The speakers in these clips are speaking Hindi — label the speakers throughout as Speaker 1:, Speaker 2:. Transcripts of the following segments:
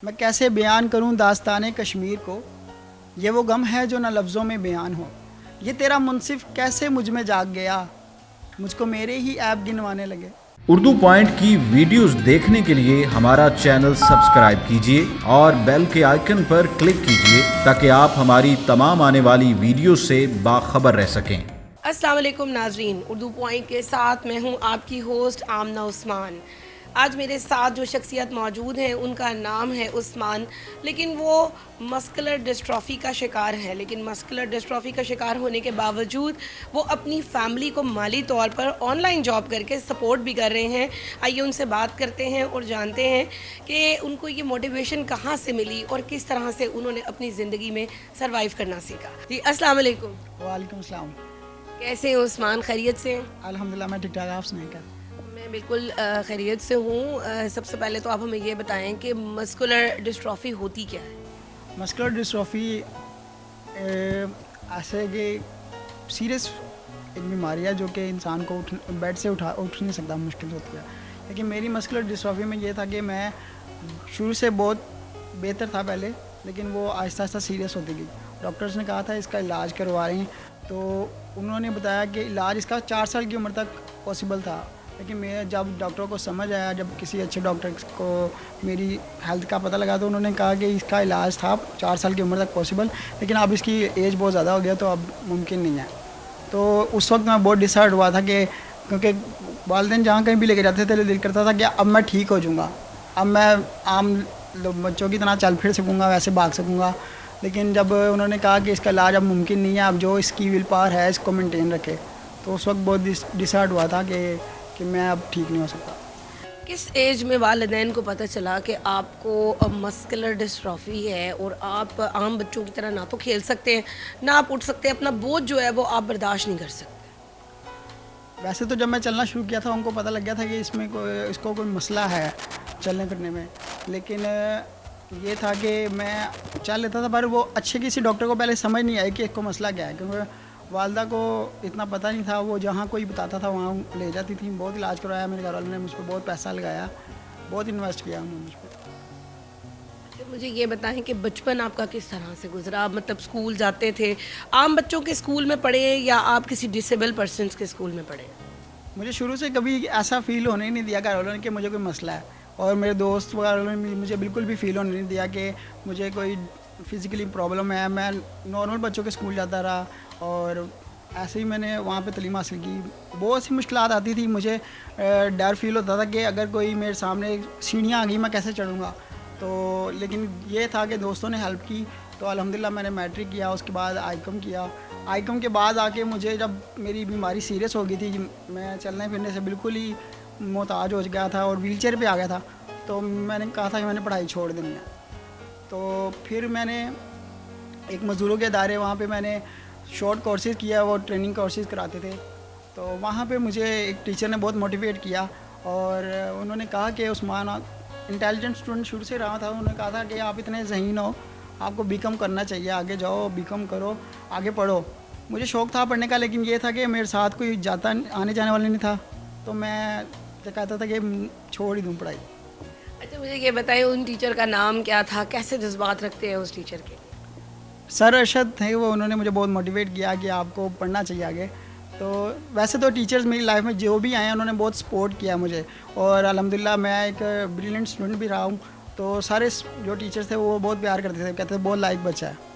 Speaker 1: मैं कैसे बयान करूं दास्ताने कश्मीर को, ये वो गम है जो न लफ्ज़ों में बयान हो। ये तेरा मुनसिफ कैसे मुझ में जाग गया, मुझको मेरे ही ऐब गिनवाने लगे।
Speaker 2: उर्दू पॉइंट की वीडियोस देखने के लिए हमारा चैनल सब्सक्राइब कीजिए और बेल के आइकन पर क्लिक कीजिए ताकि आप हमारी तमाम आने वाली वीडियो से बाखबर रह सकें।
Speaker 3: अस्सलाम वालेकुम नाजरीन, उर्दू पॉइंट के साथ मैं हूं आपकी होस्ट आमना उस्मान। आज मेरे साथ जो शख्सियत मौजूद हैं उनका नाम है उस्मान, लेकिन वो मस्कुलर डिस्ट्रॉफी का शिकार है। लेकिन मस्कुलर डिस्ट्रॉफी का शिकार होने के बावजूद वो अपनी फैमिली को माली तौर पर ऑनलाइन जॉब करके सपोर्ट भी कर रहे हैं। आइए उनसे बात करते हैं और जानते हैं कि उनको ये मोटिवेशन कहाँ से मिली और किस तरह से उन्होंने अपनी ज़िंदगी में सर्वाइव करना सीखा। जी अस्सलाम वालेकुम।
Speaker 1: वालेकुम सलाम।
Speaker 3: कैसे हैं उस्मान, खैरियत से हैं?
Speaker 1: अल्हम्दुलिल्लाह मैं ठीक ठाक, आप सुनाएं क्या?
Speaker 3: मैं बिल्कुल खैरियत से हूँ। सबसे पहले तो आप हमें ये बताएं कि मस्कुलर डिस्ट्रॉफी होती क्या है?
Speaker 1: मस्कुलर डिस्ट्रॉफी ऐसे कि सीरियस एक बीमारी है जो कि इंसान को बेड से उठ नहीं सकता, मुश्किल होती है। लेकिन मेरी मस्कुलर डिस्ट्रॉफी में ये था कि मैं शुरू से बहुत बेहतर था पहले, लेकिन वो आहिस्ता आहिस्ता सीरियस होती गई। डॉक्टर्स ने कहा था इसका इलाज करवा रहे हैं, तो उन्होंने बताया कि इलाज इसका 4 साल की उम्र तक पॉसिबल था। लेकिन मैं जब डॉक्टरों को समझ आया, जब किसी अच्छे डॉक्टर को मेरी हेल्थ का पता लगा, तो उन्होंने कहा कि इसका इलाज था 4 साल की उम्र तक पॉसिबल, लेकिन अब इसकी एज बहुत ज़्यादा हो गया तो अब मुमकिन नहीं है। तो उस वक्त मैं बहुत डिसहार्ट हुआ था कि क्योंकि वालिदैन जहाँ कहीं भी लेके जाते थे दिल करता था कि अब मैं ठीक हो जाऊँगा, अब मैं आम बच्चों की तरह चल फिर सकूँगा, वैसे भाग सकूँगा। लेकिन जब उन्होंने कहा कि इसका इलाज अब मुमकिन नहीं है, अब जो इसकी विल पावर है इसको मेंटेन रखे, तो उस वक्त बहुत डिसहार्ट हुआ था कि मैं अब ठीक नहीं हो सकता।
Speaker 3: किस एज में वालिदैन को पता चला कि आपको मस्कुलर डिस्ट्रॉफी है और आप आम बच्चों की तरह ना तो खेल सकते हैं, ना आप उठ सकते हैं, अपना बोझ जो है वो आप बर्दाश्त नहीं कर सकते?
Speaker 1: वैसे तो जब मैं चलना शुरू किया था उनको पता लग गया था कि इसको कोई मसला है चलने फिरने में, लेकिन ये था कि मैं चल लेता था, पर वो अच्छे किसी डॉक्टर को पहले समझ नहीं आई कि इसको मसला क्या है, क्योंकि वालदा को इतना पता नहीं था। वो जहाँ कोई बताता था वहाँ ले जाती थी। बहुत इलाज करवाया मेरे घर वालों ने, मुझ पर बहुत पैसा लगाया, बहुत इन्वेस्ट किया उन्होंने मुझ पर।
Speaker 3: तो मुझे ये बताएं कि बचपन आपका किस तरह से गुजरा? मतलब स्कूल जाते थे, आम बच्चों के स्कूल में पढ़े या आप किसी डिसेबल पर्सनस के स्कूल में पढ़े?
Speaker 1: मुझे शुरू से कभी ऐसा फील होने ही नहीं दिया घर वालों ने कि मुझे कोई मसला है, और मेरे दोस्त वगैरह ने मुझे बिल्कुल भी फील होने नहीं दिया कि मुझे कोई फ़िज़िकली प्रॉब्लम है। मैं नॉर्मल बच्चों के स्कूल जाता रहा और ऐसे ही मैंने वहाँ पे तालीम हासिल की। बहुत सी मुश्किलात आती थी, मुझे डर फील होता था कि अगर कोई मेरे सामने सीढ़ियाँ आ गई मैं कैसे चढ़ूँगा। तो लेकिन ये था कि दोस्तों ने हेल्प की, तो अल्हम्दुलिल्लाह मैंने मैट्रिक किया, उसके बाद आईकॉम किया। आईकॉम के बाद आके मुझे जब मेरी बीमारी सीरियस हो गई थी, मैं चलने फिरने से बिल्कुल ही मोहताज हो गया था और व्हीलचेयर पे आ गया था, तो मैंने कहा था कि मैंने पढ़ाई छोड़ देनी है। तो फिर मैंने एक मज़दूरों के अदारे, वहाँ पे मैंने शॉर्ट कोर्सेज़ किया, वो ट्रेनिंग कोर्सेज़ कराते थे। तो वहाँ पे मुझे एक टीचर ने बहुत मोटिवेट किया और उन्होंने कहा कि उस्मान इंटेलिजेंट स्टूडेंट शुरू से रहा था। उन्होंने कहा था कि आप इतने ज़हीन हो, आपको बीकॉम करना चाहिए, आगे जाओ बीकॉम करो, आगे पढ़ो। मुझे शौक़ था पढ़ने का, लेकिन ये था कि मेरे साथ कोई जाता आने जाने वाला नहीं था, तो मैं कहता था कि छोड़ ही दूँ पढ़ाई।
Speaker 3: अच्छा, मुझे ये बताएं उन टीचर का नाम क्या था, कैसे जज्बात रखते हैं उस टीचर के?
Speaker 1: सर अरशद थे वो, उन्होंने मुझे बहुत मोटिवेट किया कि आपको पढ़ना चाहिए आगे। तो वैसे तो टीचर्स मेरी लाइफ में जो भी आए हैं उन्होंने बहुत सपोर्ट किया मुझे, और अल्हम्दुलिल्लाह मैं एक ब्रिलियंट स्टूडेंट भी रहा हूँ। तो सारे जो टीचर्स थे वो बहुत प्यार करते थे, कहते थे बहुत लाइक बच्चा है।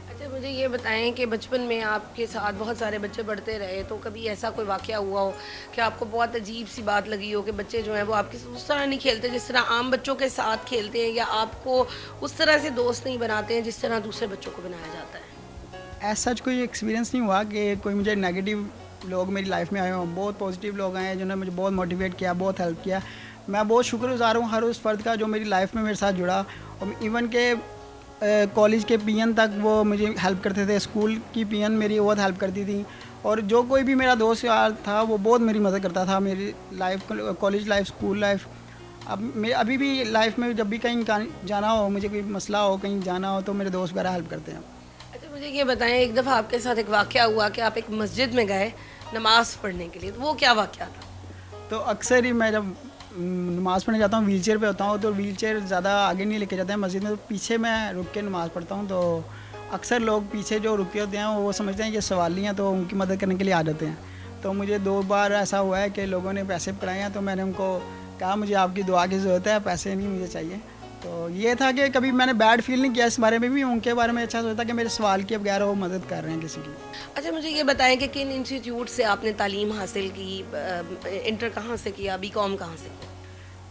Speaker 3: अच्छा, मुझे ये बताएं कि बचपन में आपके साथ बहुत सारे बच्चे पढ़ते रहे, तो कभी ऐसा कोई वाक़या हुआ हो कि आपको बहुत अजीब सी बात लगी हो कि बच्चे जो हैं वो आपके उस तरह नहीं खेलते जिस तरह आम बच्चों के साथ खेलते हैं, या आपको उस तरह से दोस्त नहीं बनाते हैं जिस तरह दूसरे बच्चों को बनाया जाता है?
Speaker 1: ऐसा कोई एक्सपीरियंस नहीं हुआ कि कोई मुझे नेगेटिव लोग मेरी लाइफ में आए हों। बहुत पॉजिटिव लोग आए हैं जिन्होंने मुझे बहुत मोटिवेट किया, बहुत हेल्प किया। मैं बहुत शुक्रगुज़ार हूँ हर उस फ़र्द का जो मेरी लाइफ में मेरे साथ जुड़ा, और इवन के कॉलेज के पीएन तक वो मुझे हेल्प करते थे। स्कूल की पीएन मेरी बहुत हेल्प करती थी, और जो कोई भी मेरा दोस्त यार था वो बहुत मेरी मदद करता था। मेरी life, college life, school life, अभी भी लाइफ में जब भी कहीं जाना हो, मुझे कोई मसला हो, कहीं जाना हो, तो मेरे दोस्त वगैरह हेल्प करते हैं।
Speaker 3: अच्छा, मुझे ये बताएं, एक दफ़ा आपके साथ एक वाक़या हुआ कि आप एक मस्जिद में गए नमाज़ पढ़ने के लिए, तो वो क्या वाक़या था?
Speaker 1: तो अक्सर ही मैं जब नमाज़ पढ़ने जाता हूँ व्हील चेयर पर होता हूँ, तो व्हील चेयर ज़्यादा आगे नहीं लेके जाते हैं मस्जिद में, तो पीछे मैं रुक के नमाज़ पढ़ता हूँ। तो अक्सर लोग पीछे जो रुके होते हैं वो समझते हैं कि सवाली हैं, तो उनकी मदद करने के लिए आ जाते हैं। तो मुझे 2 बार ऐसा हुआ है कि लोगों ने पैसे पकड़ाए हैं, तो मैंने उनको कहा मुझे आपकी दुआ की ज़रूरत है, पैसे नहीं मुझे चाहिए। तो ये था कि कभी मैंने बैड फील नहीं किया इस बारे में भी, उनके बारे में अच्छा सोचा कि मेरे सवाल के बगैर वो मदद कर रहे हैं किसी की।
Speaker 3: अच्छा, मुझे ये बताएं कि किन इंस्टीट्यूट से आपने तालीम हासिल की, इंटर कहाँ से किया, बीकॉम कहाँ से किया?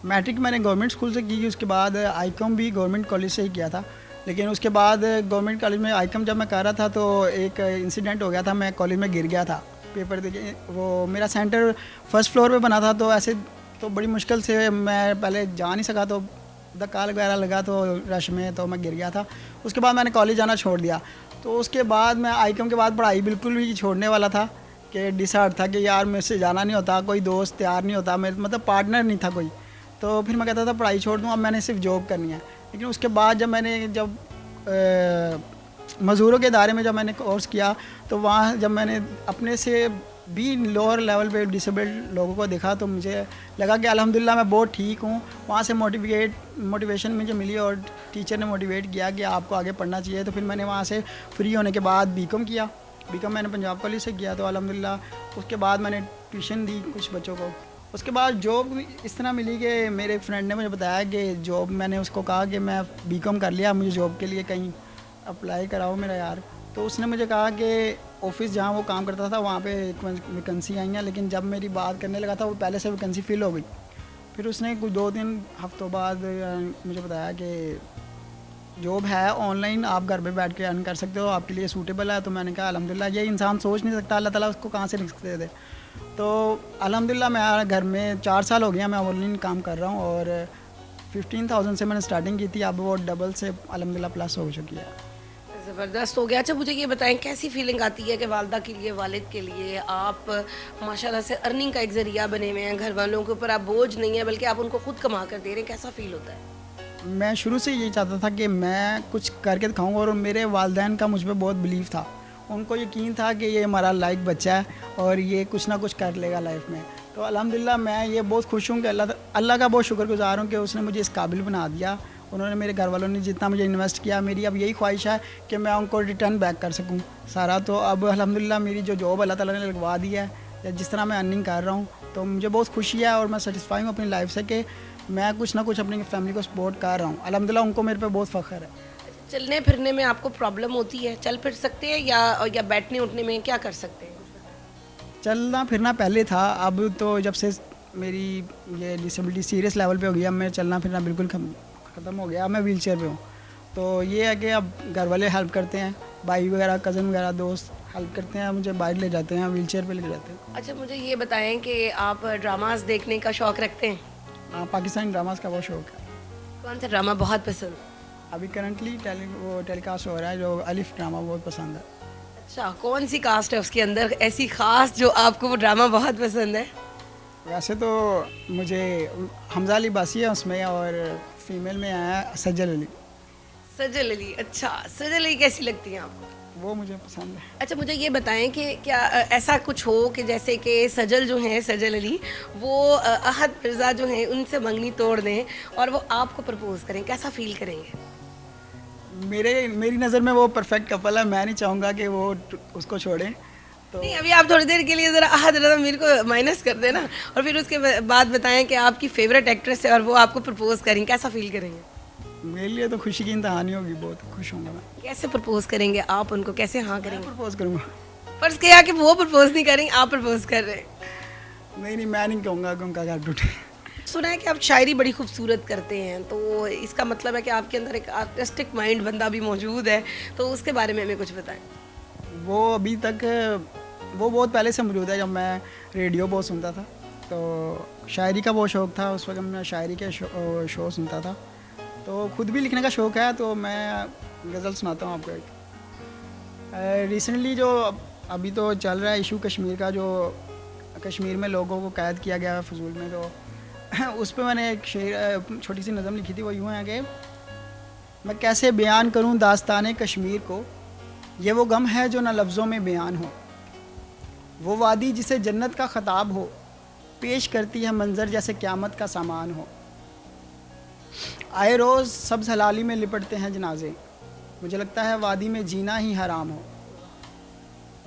Speaker 1: मैट्रिक मैंने गवर्नमेंट स्कूल से की, उसके बाद आईकॉम भी गवर्नमेंट कॉलेज से ही किया था। लेकिन उसके बाद गवर्नमेंट कॉलेज में आईकॉम जब मैं कर रहा था तो एक इंसिडेंट हो गया था, मैं कॉलेज में गिर गया था पेपर देके। वो मेरा सेंटर फर्स्ट फ्लोर पे बना था, तो ऐसे तो बड़ी मुश्किल से मैं पहले जा नहीं सका, तो धक्का वगैरह लगा तो रश में, तो मैं गिर गया था। उसके बाद मैंने कॉलेज जाना छोड़ दिया। तो उसके बाद मैं आईकॉम के बाद पढ़ाई बिल्कुल भी छोड़ने वाला था कि डिसाइड था कि यार मेरे से जाना नहीं होता, कोई दोस्त तैयार नहीं होता, मेरे मतलब पार्टनर नहीं था कोई। तो फिर मैं कहता था पढ़ाई छोड़ दूँ, अब मैंने सिर्फ जॉब करनी है। लेकिन उसके बाद जब मज़दूरों के इदारे में जब मैंने कोर्स किया, तो वहाँ जब मैंने अपने से भी लोअर लेवल पे डिसेबल्ड लोगों को देखा, तो मुझे लगा कि अल्हम्दुलिल्लाह मैं बहुत ठीक हूँ। वहाँ से मोटिवेशन मुझे मिली और टीचर ने मोटिवेट किया कि आपको आगे पढ़ना चाहिए। तो फिर मैंने वहाँ से फ्री होने के बाद बीकॉम किया। बीकॉम मैंने पंजाब कॉलेज से किया, तो अल्हम्दुलिल्लाह उसके बाद मैंने ट्यूशन दी कुछ बच्चों को। उसके बाद जॉब इस तरह मिली कि मेरे फ्रेंड ने मुझे बताया कि जॉब, मैंने उसको कहा कि मैं बीकॉम कर लिया, मुझे जॉब के लिए कहीं अप्लाई कराओ मेरा यार। तो उसने मुझे कहा कि ऑफिस जहाँ वो काम करता था वहाँ पे एक वैकेंसी आई हैं, लेकिन जब मेरी बात करने लगा था वो पहले से वैकेंसी फिल हो गई। फिर उसने कुछ 2-3 हफ्तों बाद मुझे बताया कि जॉब है ऑनलाइन, आप घर पे बैठ के अर्न कर सकते हो, आपके लिए सूटेबल है। तो मैंने कहा अल्हम्दुलिल्लाह, ये इंसान सोच नहीं सकता, अल्लाह ताला उसको कहाँ से रिस्क दे दे। तो अल्हम्दुलिल्लाह मैं घर में 4 साल हो गया मैं ऑनलाइन काम कर रहा हूँ, और 15,000 से मैंने स्टार्टिंग की थी, अब वो डबल से अल्हम्दुलिल्लाह प्लस हो चुकी है।
Speaker 3: ज़बरदस्त हो गया। अच्छा, मुझे ये बताएं कैसी फीलिंग आती है कि वालदा के लिए, वालिद के लिए आप माशाल्लाह से अर्निंग का एक ज़रिया बने हुए हैं, घर वालों के ऊपर आप बोझ नहीं है बल्कि आप उनको खुद कमा कर दे रहे हैं, कैसा फ़ील होता है?
Speaker 1: मैं शुरू से यही चाहता था कि मैं कुछ करके दिखाऊंगा, और मेरे वालिदैन का मुझ पर बहुत बिलीव था। उनको यकीन था कि ये हमारा लायक बच्चा है और ये कुछ ना कुछ कर लेगा लाइफ में। तो अल्हम्दुलिल्लाह मैं ये बहुत खुश हूँ कि अल्लाह का बहुत शुक्रगुजार हूँ कि उसने मुझे इस काबिल बना दिया। उन्होंने, मेरे घर वालों ने जितना मुझे इन्वेस्ट किया, मेरी अब यही ख्वाहिश है कि मैं उनको रिटर्न बैक कर सकूं सारा। तो अब अल्हम्दुलिल्लाह मेरी जो जॉब अल्लाह ताला ने लगवा दी है, या जिस तरह मैं अर्निंग कर रहा हूं, तो मुझे बहुत खुशी है और मैं सेटिस्फाई हूँ अपनी लाइफ से कि मैं कुछ ना कुछ अपनी फैमिली को सपोर्ट कर रहा हूँ। अल्हम्दुलिल्लाह उनको मेरे पे बहुत फ़ख्र है।
Speaker 3: चलने फिरने में आपको प्रॉब्लम होती है? चल फिर सकते हैं या बैठने उठने में क्या कर सकते हैं?
Speaker 1: चलना फिरना पहले था, अब तो जब से मेरी ये डिसेबिलिटी सीरियस लेवल पे हो गई, अब मैं चलना फिरना बिल्कुल ख़त्म हो गया। अब मैं व्हील चेयर पर हूँ, तो ये है कि अब घर वाले हेल्प करते हैं, भाई वगैरह, कज़न वगैरह, दोस्त हेल्प करते हैं, मुझे बाइक ले जाते हैं, व्हील चेयर पर ले जाते हैं।
Speaker 3: अच्छा, मुझे ये बताएं कि आप ड्रामास देखने का शौक़ रखते हैं?
Speaker 1: हाँ, पाकिस्तानी ड्रामास का बहुत शौक़ है।
Speaker 3: कौन सा ड्रामा बहुत पसंद?
Speaker 1: अभी करंटली टेलीकास्ट हो रहा है जो अलिफ ड्रामा, बहुत पसंद है।
Speaker 3: अच्छा, कौन सी कास्ट है उसके अंदर ऐसी ख़ास जो आपको वो ड्रामा बहुत पसंद है?
Speaker 1: वैसे तो मुझे हमजा अली बासी है उसमें, और फीमेल में आया है सजल अली।
Speaker 3: सजल अली, अच्छा सजल अली कैसी लगती हैं आपको?
Speaker 1: वो मुझे पसंद है।
Speaker 3: अच्छा, मुझे ये बताएं कि क्या ऐसा कुछ हो कि जैसे कि सजल जो हैं, सजल अली, वो अहद मिर्ज़ा जो हैं उनसे मंगनी तोड़ दें और वो आपको प्रपोज़ करें, कैसा फील करेंगे?
Speaker 1: मेरी नज़र में वो परफेक्ट कपल है, मैं नहीं चाहूँगा कि वो उसको छोड़ें। तो
Speaker 3: नहीं, अभी आप थोड़ी देर के लिए ज़रा अहद रज़ा मीर को माइनस कर देना और फिर उसके बाद बताएं कि आपकी फ़ेवरेट एक्ट्रेस है और वो आपको प्रपोज़ करें, कैसा फील करेंगे?
Speaker 1: मेरे लिए तो खुशी की इंतहानी होगी, बहुत खुश होऊंगा मैं।
Speaker 3: कैसे प्रपोज़ करेंगे आप उनको, कैसे हाँ करेंगे?
Speaker 1: प्रपोज करूँगा।
Speaker 3: फर्ज किया कि वो प्रपोज़ नहीं करेंगे, आप प्रपोज़ कर रहे हैं।
Speaker 1: नहीं, मैं नहीं कहूँगा कि उनका घर टूटे।
Speaker 3: सुना है कि आप शायरी बड़ी खूबसूरत करते हैं, तो इसका मतलब है कि आपके अंदर एक आर्टिस्टिक माइंड बंदा भी मौजूद है, तो उसके बारे में हमें कुछ बताएं।
Speaker 1: वो अभी तक, वो बहुत पहले से मौजूद है। जब मैं रेडियो बहुत सुनता था तो शायरी का बहुत शौक़ था, उस वक्त मैं शायरी के शो सुनता था। तो ख़ुद भी लिखने का शौक़ है, तो मैं गज़ल सुनाता हूँ आपको एक। रिसेंटली जो अभी तो चल रहा है इशू कश्मीर का, जो कश्मीर में लोगों को कैद किया गया है फजूल में, तो उस पर मैंने एक शेर, छोटी सी नज़म लिखी थी। वो यूँ है कि मैं कैसे बयान करूँ दास्तान कश्मीर को, ये वो गम है जो ना लफ्ज़ों में बयान हो, वो वादी जिसे जन्नत का ख़ताब हो, पेश करती है मंजर जैसे क़यामत का सामान हो। आए रोज़ सब्ज़ हलाली में लिपटते हैं जनाजे, मुझे लगता है वादी में जीना ही हराम हो।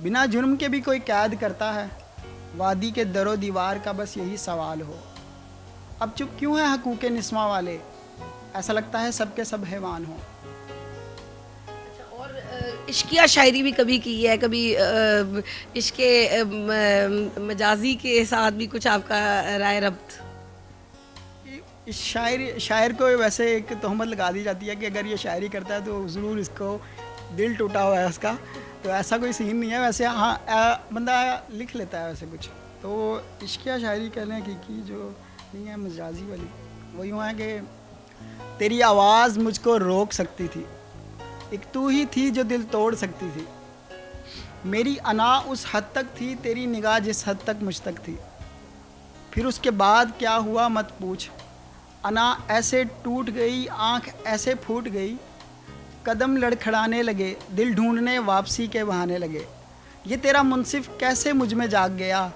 Speaker 1: बिना जुर्म के भी कोई कैद करता है, वादी के दरो दीवार का बस यही सवाल हो। अब चुप क्यों है हकूक़े निस्वा वाले, ऐसा लगता है सबके सब हैवान हो।
Speaker 3: और इश्किया शायरी भी कभी की है, कभी इश्के मजाजी के साथ भी कुछ आपका राय रब्त?
Speaker 1: इस शायर को वैसे एक तहमत लगा दी जाती है कि अगर ये शायरी करता है तो ज़रूर इसको दिल टूटा हुआ है उसका, तो ऐसा कोई सीन नहीं है। वैसे हाँ बंदा लिख लेता है वैसे कुछ, तो इश्किया शायरी कहने की जो नहीं है मजाजी वाली, वो यूँ है कि तेरी आवाज़ मुझको रोक सकती थी, एक तू ही थी जो दिल तोड़ सकती थी। मेरी अना उस हद तक थी, तेरी निगाह जिस हद तक मुझ तक थी। फिर उसके बाद क्या हुआ मत पूछ, अना ऐसे टूट गई, आँख ऐसे फूट गई, कदम लड़खड़ाने लगे, दिल ढूंढने वापसी के बहाने लगे। ये तेरा मुनसिफ कैसे मुझ में जाग गया,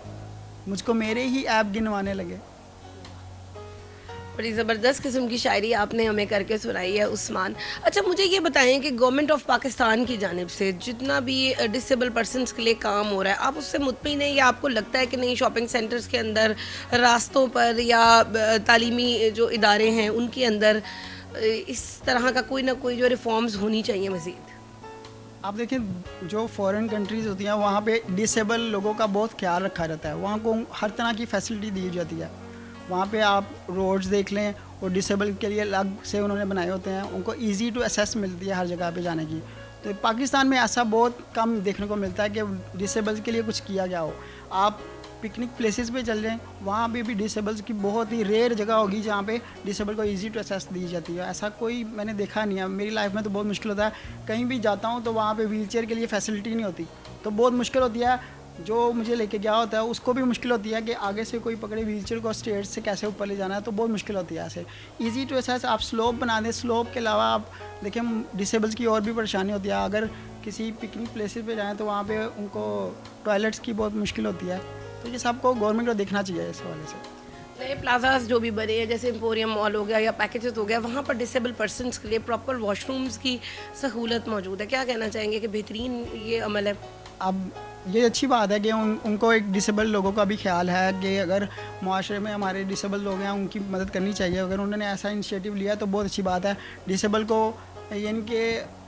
Speaker 1: मुझको मेरे ही ऐब गिनवाने लगे।
Speaker 3: बड़ी ज़बरदस्त किस्म की शायरी आपने हमें करके सुनाई है उस्मान। अच्छा, मुझे ये बताएं कि गवर्नमेंट ऑफ पाकिस्तान की जानिब से जितना भी डिसेबल पर्सनस के लिए काम हो रहा है, आप उससे मुतमिन हैं या आपको लगता है कि नहीं शॉपिंग सेंटर्स के अंदर, रास्तों पर या तालीमी जो इदारे हैं उनके अंदर इस तरह का कोई ना कोई जो रिफॉर्म्स होनी चाहिए मज़ीद?
Speaker 1: आप देखें जो फॉरेन कंट्रीज़ होती हैं वहाँ पे डिसेबल लोगों का बहुत ख्याल रखा रहता है, वहाँ को हर तरह की फैसिलिटी दी जाती है। वहाँ पे आप रोड्स देख लें, और डिसेबल के लिए अलग से उन्होंने बनाए होते हैं, उनको इजी टू एक्सेस मिलती है हर जगह पे जाने की। तो पाकिस्तान में ऐसा बहुत कम देखने को मिलता है कि डिसेबल्स के लिए कुछ किया गया हो। आप पिकनिक प्लेसेस पे चल जाएं, वहाँ पे भी डिसेबल्स की बहुत ही रेयर जगह होगी जहाँ पे डिसेबल को इजी टू एक्सेस दी जाती है। ऐसा कोई मैंने देखा नहीं है, मेरी लाइफ में तो बहुत मुश्किल होता है। कहीं भी जाता हूँ तो वहाँ पे व्हीलचेयर के लिए फैसिलिटी नहीं होती, तो बहुत मुश्किल होती है। जो मुझे लेके गया होता है उसको भी मुश्किल होती है कि आगे से कोई पकड़े व्हीलचेयर को स्टेज से कैसे ऊपर ले जाना है, तो बहुत मुश्किल होती है। ऐसे इजी टू एक्सेस आप स्लोप बना दें, स्लोप के अलावा आप देखें डिसेबल्स की और भी परेशानी होती है। अगर किसी पिकनिक प्लेसेस पे जाएं तो वहाँ पे उनको टॉयलेट्स की बहुत मुश्किल होती है, तो ये सबको गवर्नमेंट को देखना चाहिए इस हवाले से।
Speaker 3: नए प्लाजाज जो भी बने हैं जैसे एम्पोरियम मॉल हो गया या पैकेजेस हो गया, वहाँ पर डिसेबल पर्सनस के लिए प्रॉपर वॉशरूम्स की सहूलत मौजूद है, क्या कहना चाहेंगे कि बेहतरीन ये अमल है?
Speaker 1: अब ये अच्छी बात है कि उनको एक डिसेबल लोगों का भी ख्याल है कि अगर माशरे में हमारे डिसेबल लोग हैं उनकी मदद करनी चाहिए। अगर उन्होंने ऐसा इनिशिएटिव लिया तो बहुत अच्छी बात है। डिसेबल को यानी कि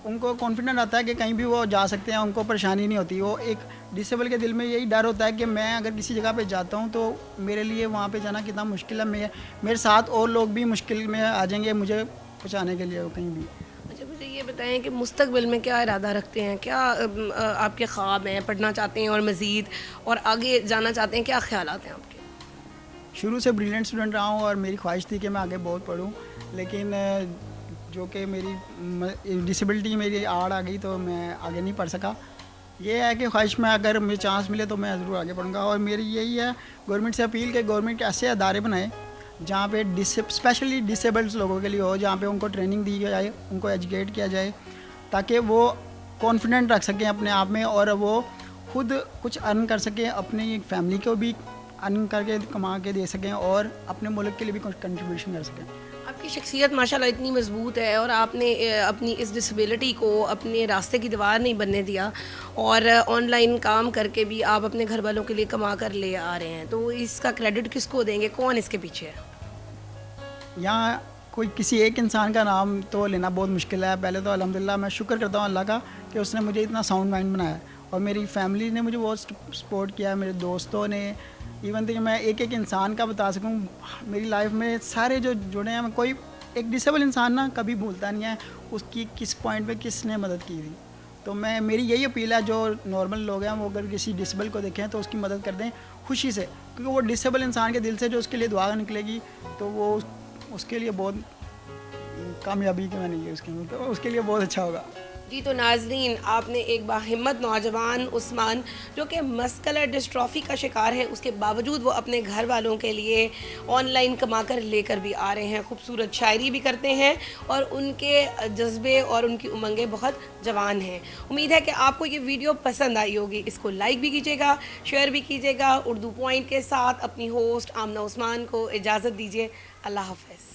Speaker 1: उनको कॉन्फिडेंट आता है कि कहीं भी वो जा सकते हैं, उनको परेशानी नहीं होती। वो एक डिसेबल के दिल में यही डर होता है कि मैं अगर किसी जगह पे जाता हूँ तो मेरे लिए वहाँ पे जाना कितना मुश्किल है, मेरे साथ और लोग भी मुश्किल में आ जाएंगे मुझे पहुँचाने के लिए कहीं भी।
Speaker 3: अच्छा, मुझे ये बताएं कि मुस्तकबिल में क्या इरादा रखते हैं, क्या आपके ख्वाब हैं, पढ़ना चाहते हैं और मज़ीद और आगे जाना चाहते हैं, क्या ख्यालात हैं आपके?
Speaker 1: शुरू से ब्रिलियंट स्टूडेंट रहा हूँ और मेरी ख्वाहिश थी कि मैं आगे बहुत पढूँ, लेकिन जो कि मेरी डिसेबिलिटी मेरी आड़ आ गई तो मैं आगे नहीं पढ़ सका। ये है कि ख्वाहिश में अगर मुझे चांस मिले तो मैं ज़रूर आगे पढ़ूँगा। और मेरी यही है गवर्नमेंट से अपील कि गवर्नमेंट ऐसे अदारे बनाए जहाँ पे स्पेशली डिसेबल्ड लोगों के लिए हो, जहाँ पे उनको ट्रेनिंग दी जाए, उनको एजुकेट किया जाए ताकि वो कॉन्फिडेंट रख सकें अपने आप में और वो खुद कुछ अर्न कर सकें, अपनी फैमिली को भी अर्न करके कमा के दे सकें और अपने मुल्क के लिए भी कुछ कंट्रीब्यूशन कर सकें।
Speaker 3: आपकी शख्सियत माशाल्लाह इतनी मजबूत है और आपने अपनी इस डिसेबिलिटी को अपने रास्ते की दीवार नहीं बनने दिया और ऑनलाइन काम करके भी आप अपने घर वालों के लिए कमा कर ले आ रहे हैं, तो इसका क्रेडिट किसको देंगे, कौन इसके पीछे है?
Speaker 1: यहाँ कोई किसी एक इंसान का नाम तो लेना बहुत मुश्किल है। पहले तो अल्हम्दुलिल्लाह मैं शुक्र करता हूँ अल्लाह का कि उसने मुझे इतना साउंड माइंड बनाया और मेरी फैमिली ने मुझे बहुत सपोर्ट किया, मेरे दोस्तों ने। इवन तो मैं एक एक इंसान का बता सकूँ मेरी लाइफ में सारे जो जुड़े हैं, कोई एक डिसेबल इंसान ना कभी भूलता नहीं है उसकी किस पॉइंट पे किसने मदद की थी। तो मैं मेरी यही अपील है जो नॉर्मल लोग हैं वो अगर किसी डिसेबल को देखें तो उसकी मदद कर दें खुशी से, क्योंकि वो डिसेबल इंसान के दिल से जो उसके लिए दुआ निकलेगी तो वो उसके लिए बहुत कामयाबी के मानेंगे उसके लिए, तो उसके लिए बहुत अच्छा होगा।
Speaker 3: जी तो नाजरीन, आपने एक बाहिम्मत नौजवान उस्मान जो कि मस्कुलर डिस्ट्रॉफी का शिकार है, उसके बावजूद वो अपने घर वालों के लिए ऑनलाइन कमा कर लेकर भी आ रहे हैं, खूबसूरत शायरी भी करते हैं और उनके जज्बे और उनकी उमंगें बहुत जवान हैं। उम्मीद है कि आपको ये वीडियो पसंद आई होगी। इसको लाइक भी कीजिएगा, शेयर भी कीजिएगा। उर्दू पॉइंट के साथ अपनी होस्ट आमना उस्मान को इजाज़त दीजिए। अल्लाह हाफ़िज़।